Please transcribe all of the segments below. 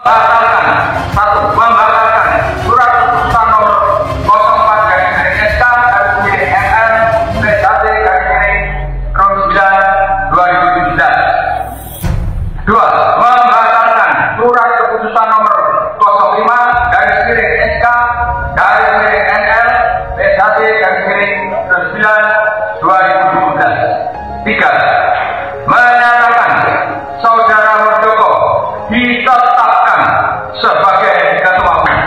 Batalkan. Satu, membatalkan surat keputusan nomor 04/SK/NL PJT/9/2017. Dua, membatalkan surat keputusan nomor 05/SK/NL PJT/9/2017. Tiga, menyatakan Saudara Muldoko ditetapkan sebagai ketua umum.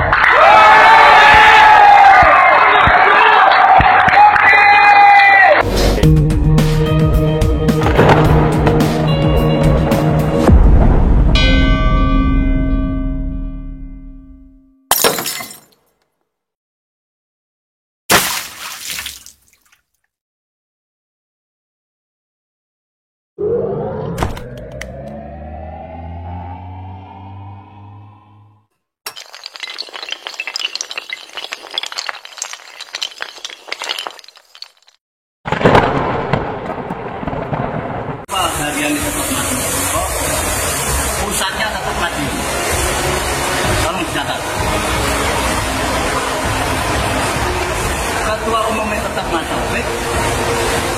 Harian itu tetap maju, pusatnya tetap maju. Tolong dicatat. Ketua umumnya tetap maju,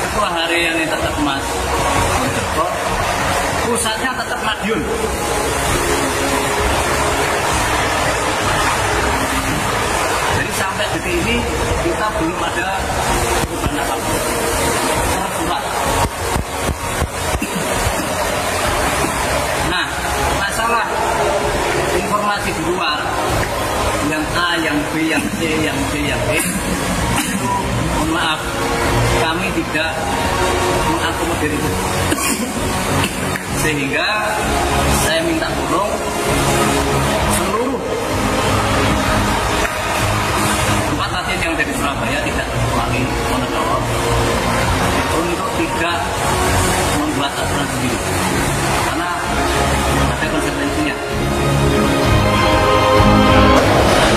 ketua harian tetap maju, pusatnya tetap maju. Jadi sampai detik ini kita belum ada perubahan apapun. Surat. Nah, masalah informasi di luar yang A, yang B, yang C, yang D, yang E itu mohon maaf, kami tidak mengakomodir itu. Sehingga saya minta tolong seluruh tempat latihan yang ada di Surabaya, tidak terkecuali Wonogiri, untuk tidak membuat aturan sendiri, karena ada konsekuensinya.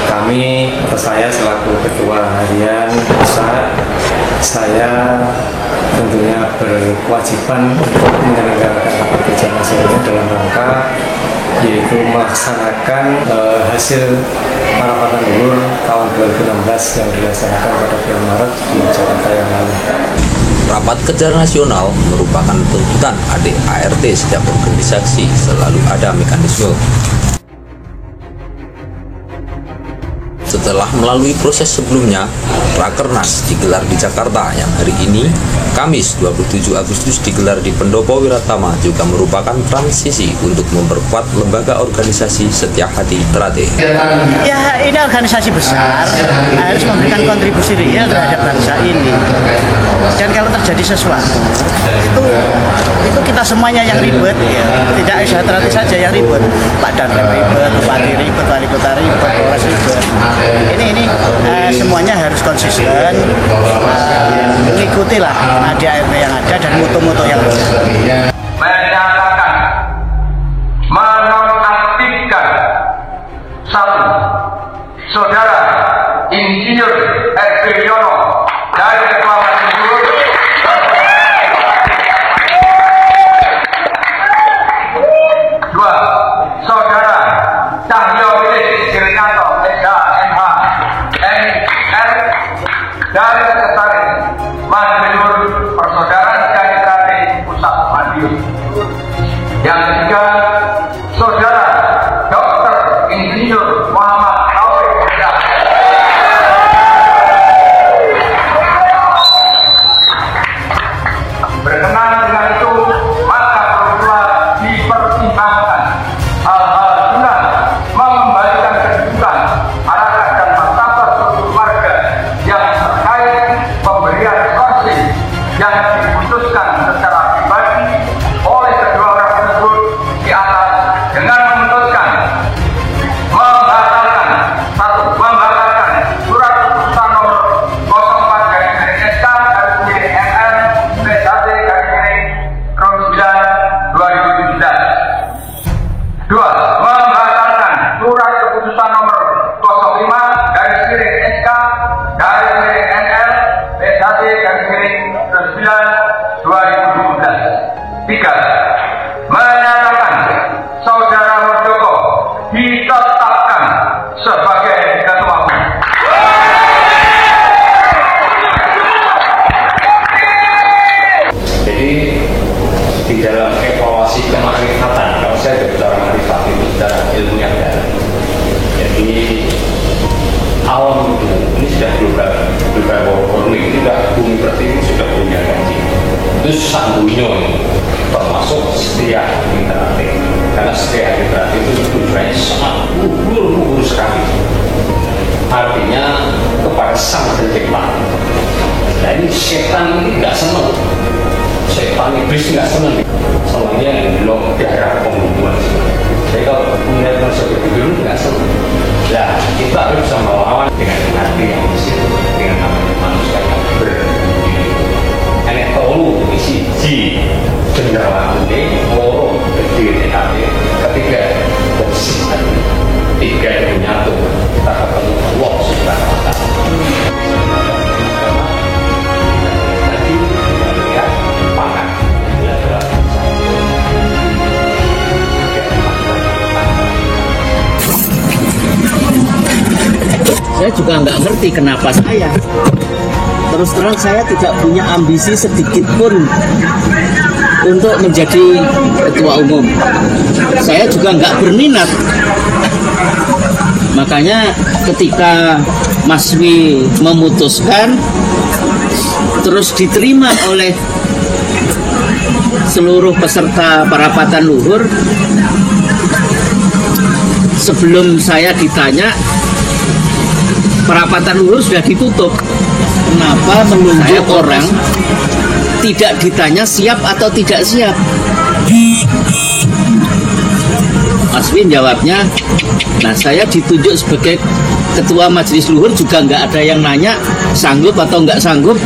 Kami atau saya selaku ketua harian pusat, saya tentunya berkewajiban untuk menyelenggarakan rapat kerja nasional dalam rangka yaitu melaksanakan hasil parapatan luhur tahun 2016 yang dilaksanakan pada bulan Maret di Jakarta yang lalu. Rapat kerja nasional merupakan tuntutan adik ART setiap organisasi, selalu ada mekanisme. Setelah melalui proses sebelumnya, Rakernas digelar di Jakarta yang hari ini, Kamis 27 Agustus digelar di Pendopo Wiratama, juga merupakan transisi untuk memperkuat lembaga organisasi Setia Hati Teratai. Ya, ini organisasi besar, harus memberikan kontribusi real terhadap bangsa ini. Dan kalau terjadi sesuatu, itu kita semuanya yang ribet, ya. Tidak Setia Hati saja yang ribet. Pak Danrem ribet, Bupati ribet, Wali Kota ribet, Polres ribet. Ini semuanya harus konsisten, mengikutilah ADART yang ada dan mutu-mutu yang ada. Menyatakan menonaktifkan satu, Saudara Insinyur R.P. Yono dari Ketua Majelis. Dua, Saudara Cahyo Kiryanto SH.MH MR dari Sekretaris Majelis Persaudaraan Sejahtera Pusat Madiun. Yang ketiga, Saudara Dr. Insinyur Muhammad Taufik. Berkenan dengan itu, maka berdua dipertimbangkan hal-hal guna mengembalikan kedudukan, harkat dan martabat seluruh warga yang terkait pemberian kursi yang diputuskan secara pribadi oleh kedua orang tersebut di atas, dengan memutuskan membatalkan ditetapkan sebagai ketua umum. Jadi di dalam evaluasi kemarifatan, kalau saya bicara marifat itu secara ilmiah ya. Jadi alam ini sudah global warming, ini sudah bumi pertiwi sudah punya janji. Itu sambunyo termasuk setia interaktif. Karena setia interaktif itu tujuannya sangat luhur sekali. Artinya kepada sang pencipta. Nah ini setan ini nggak senang. Setan iblis nggak senang. Soalnya blok darah pembunuhan. Jadi kalau melihat manusia begitu nggak senang. Nah kita harus bisa melawan dengan hati yang bersih, dengan namanya manusia yang berdiri. Enek tolu isi ji cenderung ini loro berdiri hati. Ketiga bersih hati. Tiga menyatu. Kita ketemu Allah Subhanahu wa Ta'ala. Saya juga nggak ngerti kenapa saya. Terus terang saya tidak punya ambisi sedikit pun untuk menjadi ketua umum. Saya juga nggak berminat. Makanya ketika Mas Wi memutuskan, terus diterima oleh seluruh peserta parapatan luhur, sebelum saya ditanya, parapatan luhur sudah ditutup. Kenapa menunjuk orang tidak ditanya siap atau tidak siap? Mas Win jawabnya, nah saya ditunjuk sebagai ketua majelis luhur juga nggak ada yang nanya sanggup atau nggak sanggup.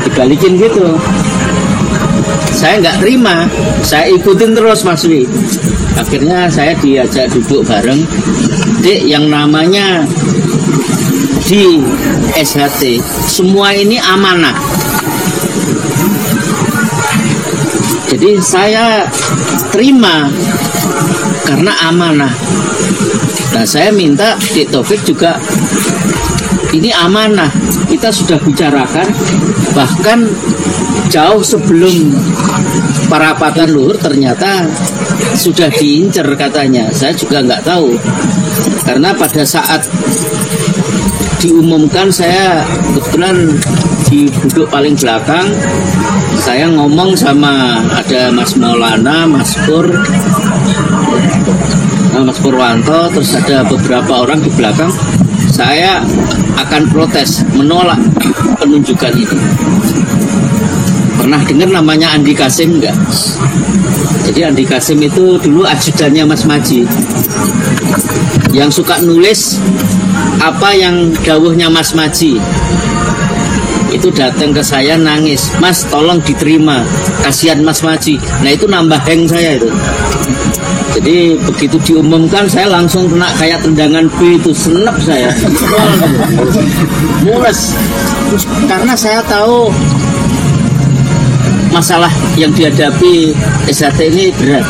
Dibalikin gitu. Saya nggak terima, saya ikutin terus Mas Wi. Akhirnya saya diajak duduk bareng. Dek, yang namanya di SHT semua ini amanah. Jadi saya terima karena amanah. Nah saya minta Dik Taufik juga ini amanah. Kita sudah bicarakan bahkan jauh sebelum parapatan luhur ternyata sudah diincer katanya. Saya juga nggak tahu karena pada saat diumumkan saya kebetulan di duduk paling belakang. Saya ngomong sama ada Mas Maulana, Mas Purwanto, terus ada beberapa orang di belakang. Saya akan protes, menolak penunjukan ini. Pernah dengar namanya Andi Kasim enggak? Jadi Andi Kasim itu dulu ajudannya Mas Maji, yang suka nulis apa yang dawuhnya Mas Maji. Itu datang ke saya nangis, Mas tolong diterima, kasihan Mas Maji. Nah itu nambah hang saya itu. Jadi begitu diumumkan saya langsung kena kayak tendangan B itu, senep saya, mules. Karena saya tahu masalah yang dihadapi SHT ini berat.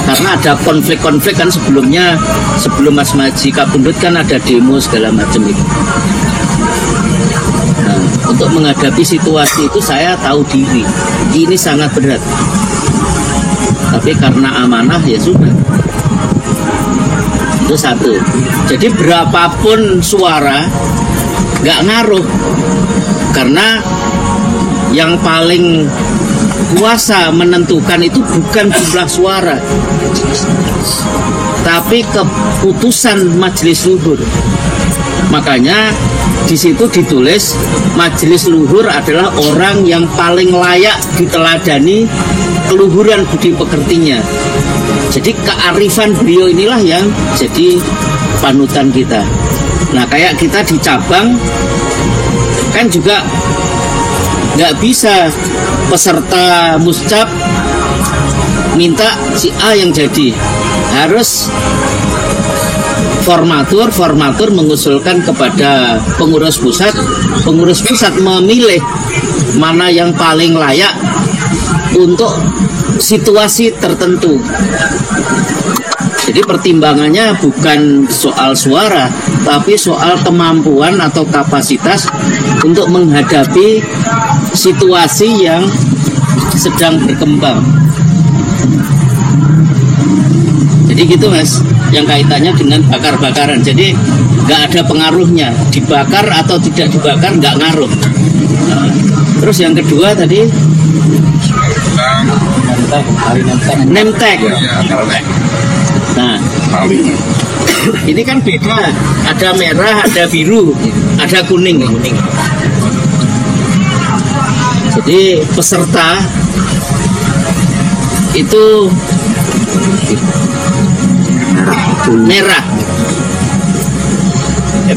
Karena ada konflik-konflik kan sebelumnya, sebelum Mas Maji kapundhut kan ada demo segala macam itu. Nah, untuk menghadapi situasi itu saya tahu diri ini sangat berat, tapi karena amanah ya sudah, itu satu. Jadi berapapun suara nggak ngaruh, karena yang paling kuasa menentukan itu bukan jumlah suara, tapi keputusan majelis luhur. Makanya di situ ditulis majelis luhur adalah orang yang paling layak diteladani keluhuran budi pekertinya. Jadi kearifan beliau inilah yang jadi panutan kita. Nah kayak kita di cabang kan juga nggak bisa peserta muscap minta si A yang jadi, harus formatur mengusulkan kepada pengurus pusat memilih mana yang paling layak untuk situasi tertentu. Jadi pertimbangannya bukan soal suara, tapi soal kemampuan atau kapasitas untuk menghadapi situasi yang sedang berkembang. Jadi gitu Mas, yang kaitannya dengan bakar-bakaran. Jadi nggak ada pengaruhnya, dibakar atau tidak dibakar nggak ngaruh. Terus yang kedua tadi nemtek. Nah, ini kan beda. Ada merah, ada biru, ada kuning. Jadi peserta itu merah.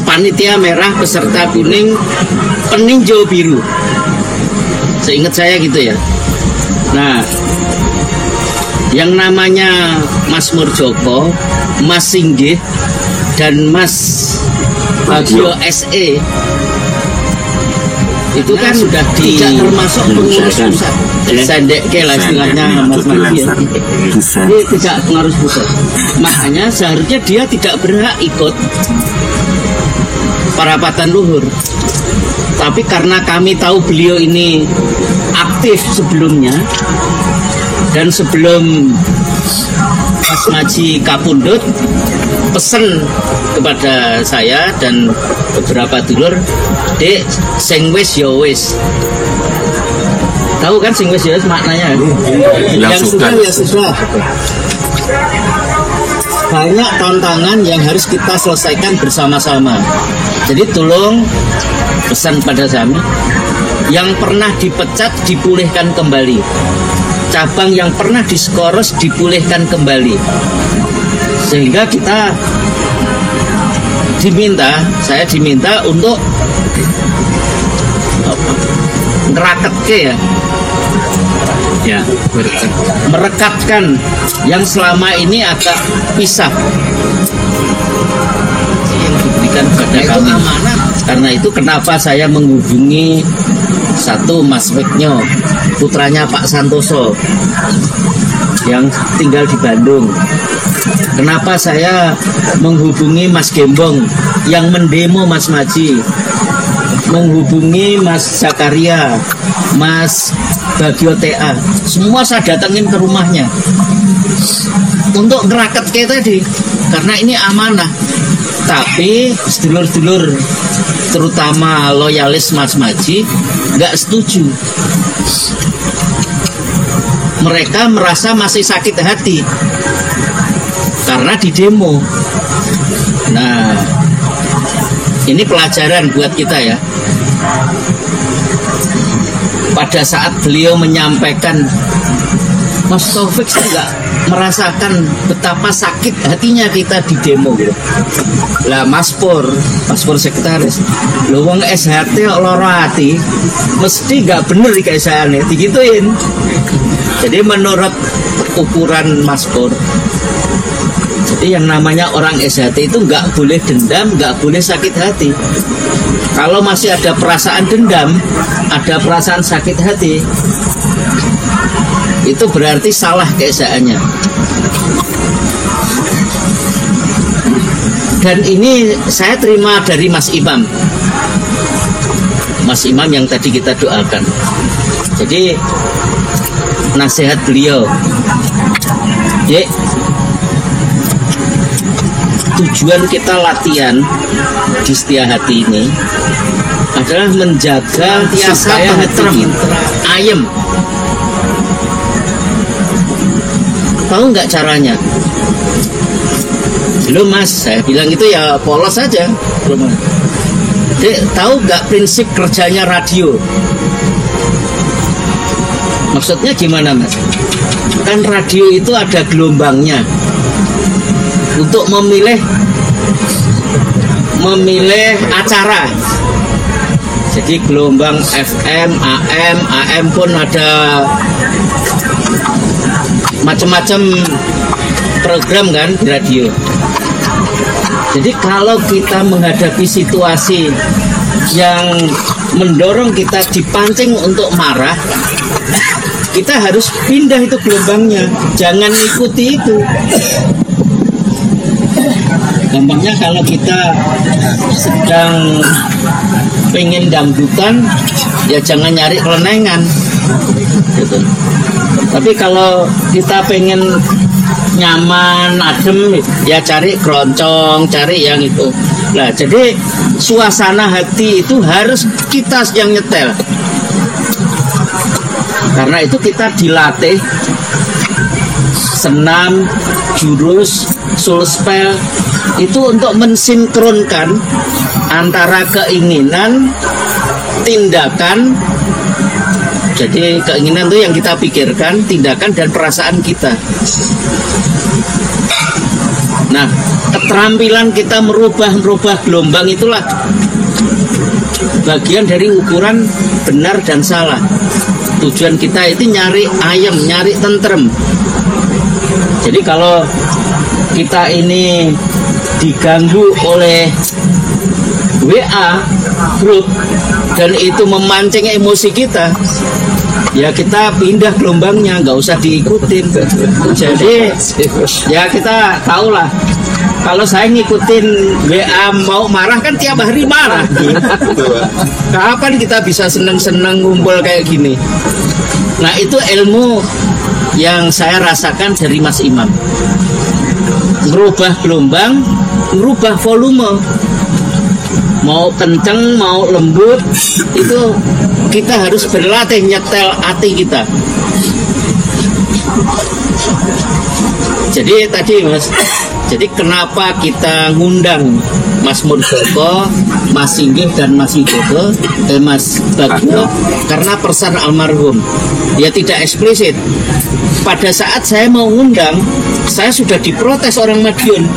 Panitia merah, peserta kuning, peninjau biru. Seingat saya gitu ya. Nah, yang namanya Mas Murjoko, Mas Singgih, dan Mas Bagio SE itu kan sudah tidak termasuk pengurus pusat. Sendek ke lah istilahnya Mas Magi ya. Dia tidak pengurus pusat. Makanya seharusnya dia tidak berhak ikut parapatan luhur. Tapi karena kami tahu beliau ini aktif sebelumnya, dan sebelum Mas Maji kapundhut pesen kepada saya dan beberapa dulur, Dek, sing wis ya wis. Tahu kan sing wis ya wis maknanya? Yang sudah ya sudah. Banyak tantangan yang harus kita selesaikan bersama-sama. Jadi tolong pesan pada kami, yang pernah dipecat dipulihkan kembali, cabang yang pernah diskoros dipulihkan kembali, sehingga saya diminta untuk ngeraketke ya, merekatkan yang selama ini agak pisah yang diberikan pada kami. Karena itu kenapa saya menghubungi satu Mas Weknyo, putranya Pak Santoso yang tinggal di Bandung. Kenapa saya menghubungi Mas Gembong yang mendemo Mas Maji, menghubungi Mas Zakaria, Mas Bagio TA, semua saya datengin ke rumahnya untuk ngeraket kayak tadi, karena ini amanah. Tapi sedulur-sedulur terutama loyalis Mas Maji nggak setuju. Mereka merasa masih sakit hati karena di demo. Nah, ini pelajaran buat kita ya. Pada saat beliau menyampaikan, Mas Taufik juga merasakan betapa sakit hatinya kita di demo gitu. Lah Mas Pur sekretaris, lo wong SHT loro hati, mesti nggak bener dikaisannya, digituin. Jadi menurut ukuran Mas Pur, jadi yang namanya orang SHT itu nggak boleh dendam, nggak boleh sakit hati. Kalau masih ada perasaan dendam, ada perasaan sakit hati, itu berarti salah keesaannya. Dan ini saya terima dari Mas Imam yang tadi kita doakan. Jadi nasihat beliau, tujuan kita latihan di Setia Hati ini adalah menjaga supaya hati kita ayem. Tahu nggak caranya? Belum Mas, saya bilang itu ya polos saja. Belum. Tahu nggak prinsip kerjanya radio? Maksudnya gimana Mas? Kan radio itu ada gelombangnya untuk memilih acara. Jadi gelombang FM, AM pun ada macam-macam program kan di radio. Jadi kalau kita menghadapi situasi yang mendorong kita dipancing untuk marah, kita harus pindah itu gelombangnya, jangan ikuti itu. Gampangnya kalau kita sedang pengen dangdutan, ya jangan nyari kelenengan gitu. Tapi kalau kita pengen nyaman, adem, ya cari keroncong, cari yang itu. Nah, jadi suasana hati itu harus kita yang nyetel. Karena itu kita dilatih senam, jurus, soul spell itu untuk mensinkronkan antara keinginan, tindakan. Jadi keinginan itu yang kita pikirkan, tindakan dan perasaan kita. Nah, keterampilan kita merubah gelombang itulah bagian dari ukuran benar dan salah. Tujuan kita itu nyari ayem, nyari tentrem. Jadi kalau kita ini diganggu oleh WA grup dan itu memancing emosi kita, ya kita pindah gelombangnya, nggak usah diikutin. Jadi ya kita tahulah, kalau saya ngikutin WA mau marah kan tiap hari marah. Kapan kita bisa seneng-seneng ngumpul kayak gini? Nah, itu ilmu yang saya rasakan dari Mas Imam. Merubah gelombang, merubah volume. Mau kenceng, mau lembut, itu kita harus berlatih nyetel hati kita. Jadi tadi Mas, jadi kenapa kita ngundang Mas Muldoko, Mas Singgih dan Mas Widodo, Mas Bagio? Karena pesan almarhum. Ya tidak eksplisit. Pada saat saya mau ngundang, saya sudah diprotes orang Madiun.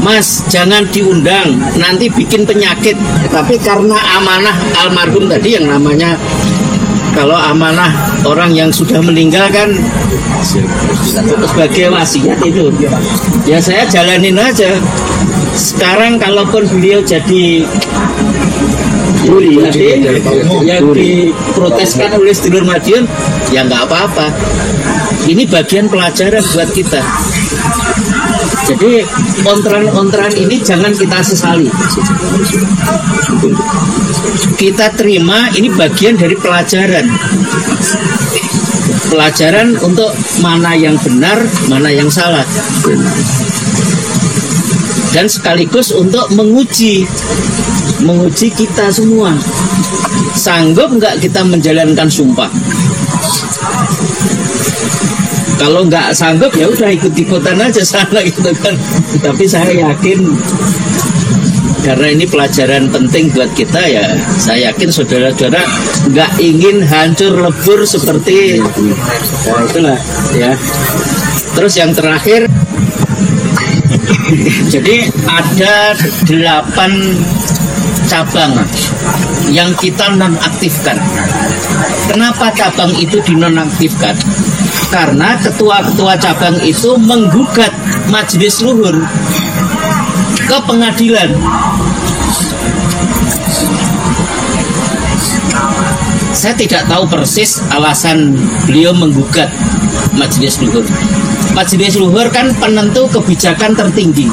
Mas, jangan diundang, nanti bikin penyakit. Tapi karena amanah almarhum tadi yang namanya, kalau amanah orang yang sudah meninggal kan sebagai wasiat itu, ya saya jalanin aja. Sekarang kalaupun beliau jadi yang diproteskan oleh sedulur Madiun, ya nggak apa-apa. Ini bagian pelajaran buat kita. Jadi ontran-ontran ini jangan kita sesali. Kita terima, ini bagian dari pelajaran. Pelajaran untuk mana yang benar, mana yang salah. Dan sekaligus untuk menguji kita semua. Sanggup nggak kita menjalankan sumpah? Kalau nggak sanggup ya udah ikut-ikutan aja sana gitu kan. Tapi saya yakin karena ini pelajaran penting buat kita, ya saya yakin saudara-saudara nggak ingin hancur lebur seperti itulah ya. Terus yang terakhir, jadi ada 8 cabang yang kita nonaktifkan. Kenapa cabang itu dinonaktifkan? Karena ketua-ketua cabang itu menggugat majelis luhur ke pengadilan. Saya tidak tahu persis alasan beliau menggugat majelis luhur. Majelis luhur kan penentu kebijakan tertinggi.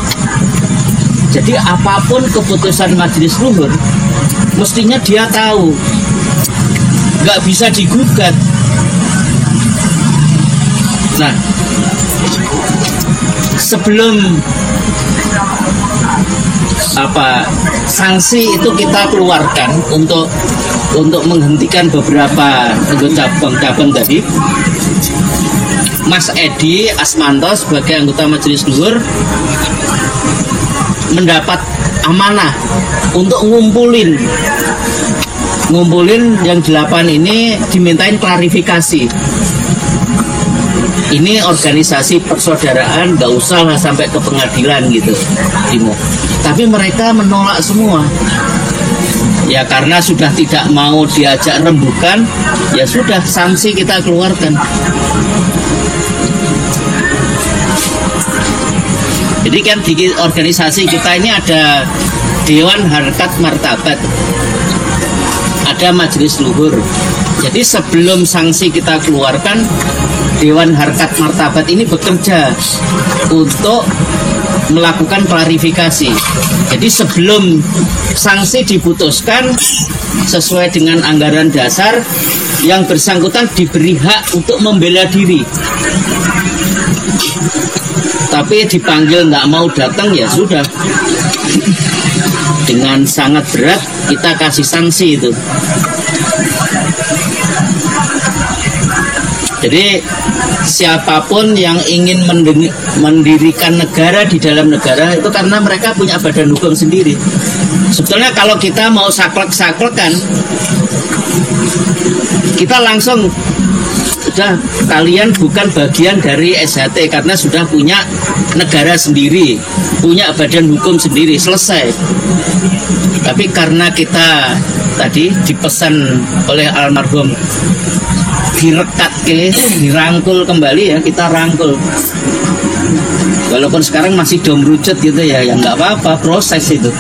Jadi apapun keputusan majelis luhur, mestinya dia tahu, nggak bisa digugat. Nah, sebelum sanksi itu kita keluarkan untuk menghentikan beberapa cabang tadi, Mas Edi Asmanto sebagai anggota Majelis Luhur mendapat amanah untuk ngumpulin yang 8 ini, dimintain klarifikasi. Ini organisasi persaudaraan, gak usah lah sampai ke pengadilan gitu. Tapi mereka menolak semua. Ya karena sudah tidak mau diajak rembukan, ya sudah sanksi kita keluarkan. Jadi kan di organisasi kita ini ada Dewan Harkat Martabat, ada Majelis Luhur, Jadi sebelum sanksi kita keluarkan, Dewan Harkat Martabat ini bekerja untuk melakukan klarifikasi. Jadi sebelum sanksi diputuskan sesuai dengan anggaran dasar, yang bersangkutan diberi hak untuk membela diri. Tapi dipanggil nggak mau datang, ya sudah. Dengan sangat berat kita kasih sanksi itu. Jadi siapapun yang ingin mendirikan negara di dalam negara itu karena mereka punya badan hukum sendiri. Sebetulnya kalau kita mau saklek-saklekan, kita langsung sudah, kalian bukan bagian dari SHT karena sudah punya negara sendiri, punya badan hukum sendiri, selesai. Tapi karena kita tadi dipesan oleh almarhum direkat dirangkul kembali, ya kita rangkul. Walaupun sekarang masih domrucut gitu ya, ya nggak apa-apa, proses itu.